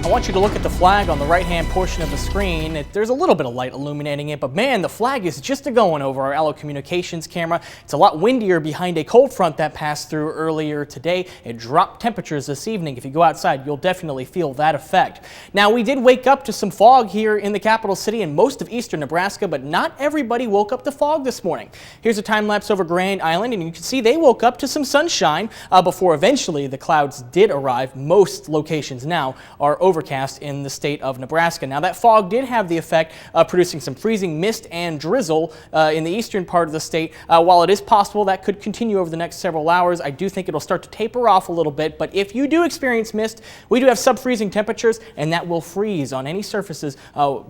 I want you to look at the flag on the right-hand portion of the screen. There's a little bit of light illuminating it, but man, the flag is just a-going over our Allo Communications camera. It's a lot windier behind a cold front that passed through earlier today. It dropped temperatures this evening. If you go outside, you'll definitely feel that effect. Now, we did wake up to some fog here in the capital city and most of eastern Nebraska, but not everybody woke up to fog this morning. Here's a time lapse over Grand Island, and you can see they woke up to some sunshine before eventually the clouds did arrive. Most locations now are overcast in the state of Nebraska. Now, that fog did have the effect of producing some freezing mist and drizzle in the eastern part of the state. While it is possible that could continue over the next several hours, I do think it'll start to taper off a little bit. But if you do experience mist, we do have sub-freezing temperatures, and that will freeze on any surfaces,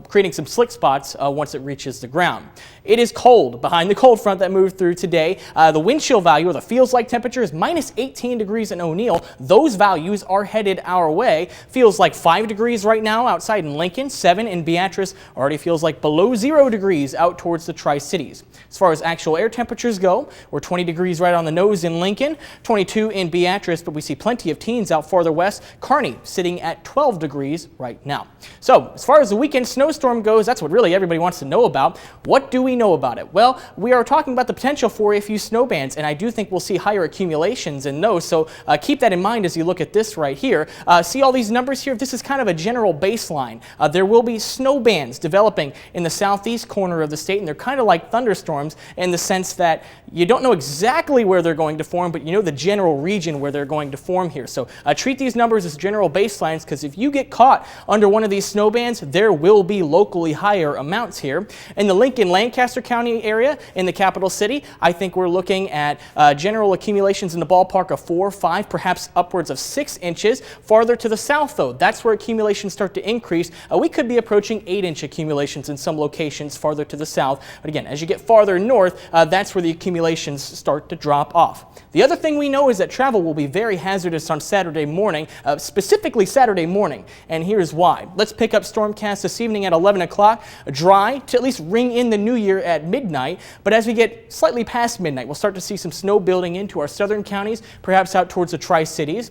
creating some slick spots once it reaches the ground. It is cold behind the cold front that moved through today. The wind chill value, or the feels-like temperature, is minus 18 degrees in O'Neill. Those values are headed our way. Feels like 5 degrees right now outside in Lincoln, 7 in Beatrice. Already feels like below 0 degrees out towards the Tri-Cities. As far as actual air temperatures go, we're 20 degrees right on the nose in Lincoln, 22 in Beatrice, but we see plenty of teens out farther west. Kearney sitting at 12 degrees right now. So as far as the weekend snowstorm goes, that's what really everybody wants to know about. What do we know about it? Well, we are talking about the potential for a few snow bands, and I do think we'll see higher accumulations in those, so keep that in mind as you look at this right here. See all these numbers here? This is kind of a general baseline. There will be snow bands developing in the southeast corner of the state, and they're kind of like thunderstorms in the sense that you don't know exactly where they're going to form, but you know the general region where they're going to form here. So treat these numbers as general baselines, because if you get caught under one of these snow bands, there will be locally higher amounts here. In the Lincoln-Lancaster County area in the capital city, I think we're looking at general accumulations in the ballpark of 4, 5, perhaps upwards of 6 inches. Farther to the south, though, that's where accumulations start to increase. We could be approaching 8-inch accumulations in some locations farther to the south. But again, as you get farther north, that's where the accumulations start to drop off. The other thing we know is that travel will be very hazardous on Saturday morning, specifically Saturday morning, and here's why. Let's pick up Stormcast this evening at 11 o'clock, dry to at least ring in the new year at midnight, but as we get slightly past midnight, we'll start to see some snow building into our southern counties, perhaps out towards the Tri-Cities.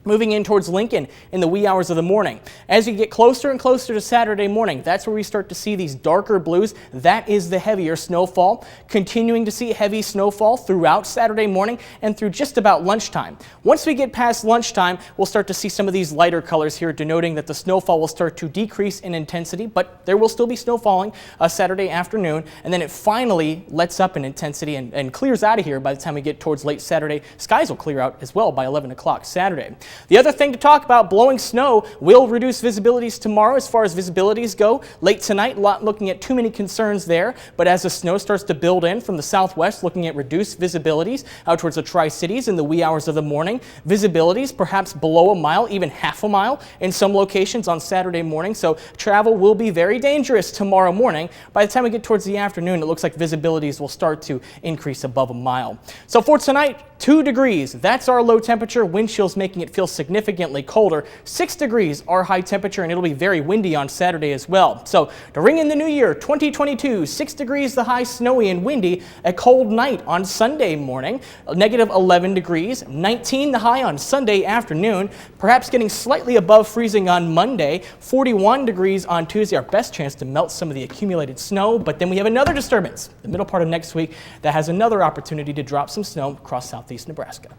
Moving in towards Lincoln in the wee hours of the morning. As you get closer and closer to Saturday morning, that's where we start to see these darker blues. That is the heavier snowfall. Continuing to see heavy snowfall throughout Saturday morning and through just about lunchtime. Once we get past lunchtime, we'll start to see some of these lighter colors here, denoting that the snowfall will start to decrease in intensity, but there will still be snow falling Saturday afternoon, and then it finally lets up in intensity and clears out of here by the time we get towards late Saturday. Skies will clear out as well by 11 o'clock Saturday. The other thing to talk about, blowing snow will reduce visibilities tomorrow as far as visibilities go. Late tonight, not looking at too many concerns there, but as the snow starts to build in from the southwest, looking at reduced visibilities out towards the Tri-Cities in the wee hours of the morning. Visibilities perhaps below a mile, even half a mile in some locations on Saturday morning, so travel will be very dangerous tomorrow morning. By the time we get towards the afternoon, it looks like visibilities will start to increase above a mile. So for tonight, 2 degrees, that's our low temperature. Wind chills making it feel significantly colder. 6 degrees our high temperature, and it'll be very windy on Saturday as well. So to ring in the new year, 2022, 6 degrees the high, snowy and windy. A cold night on Sunday morning, negative 11 degrees, 19 the high on Sunday afternoon, perhaps getting slightly above freezing on Monday, 41 degrees on Tuesday, our best chance to melt some of the accumulated snow. But then we have another disturbance, the middle part of next week, that has another opportunity to drop some snow across southeast Nebraska.